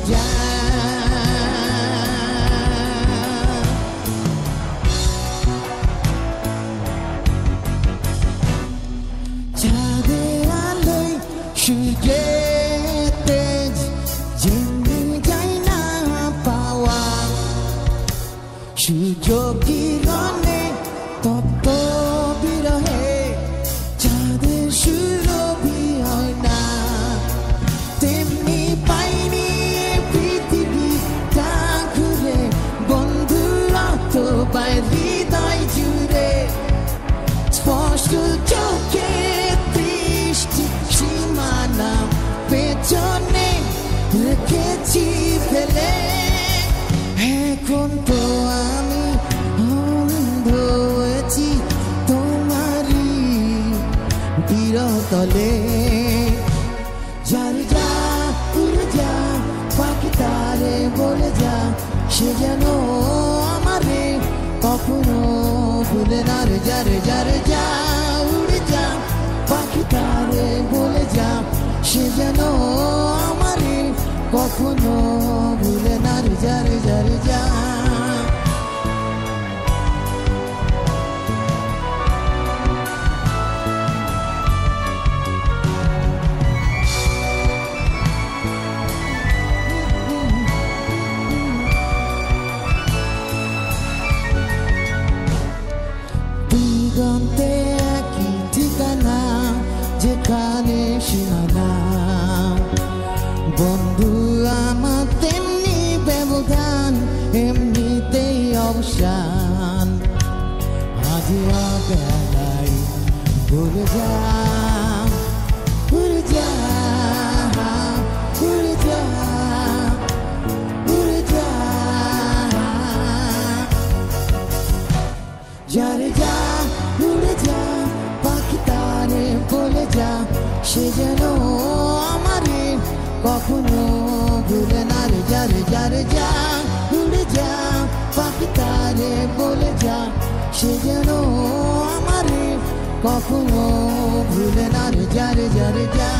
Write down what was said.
যা চাঁদের আলোয় সূর্যের তেজ যেমনি যায় না পাওয়া সূর্য কিরণে তপ্ত বিরহে চাঁদের সুরভি হয় না তেমনি পাইনি পৃথিবীটা ঘুরে বন্ধুরা তো হৃদয় জুড়ে স্পষ্ট চোখে দৃষ্টি সীমানা পেছনে রেখেছি ফেলে এখন তো আমি অন্ধ হয়েছি তোমারই বিরতলে যার যা উড়ে যা পাখি তারে বলে যা সে যেন আমারে কখনো ভুলে না রে যারে যারে যা উড়ে যা পাখি তারে বলে যা সে যেন আমারে কখনো ভুলে না রে যারে যারে যা দিগন্তে একই ঠিকানা যেখানে সীমানা বন্ধু আমার তেমনি ব্যবধান এমনিতেই অবসান আজ অবেলায় ভুলে যা উড়ে যা উড়ে যা উড়ে যা যারে যা উড়ে যা পাখি তারে বলে যা সে যেন আমারে কখনো ভুলে না রে যারে যারে যা উড়ে যা পাখি তারে বলে যা সে যেন আমারে কখনো ভুলে না রে যারে যারে যা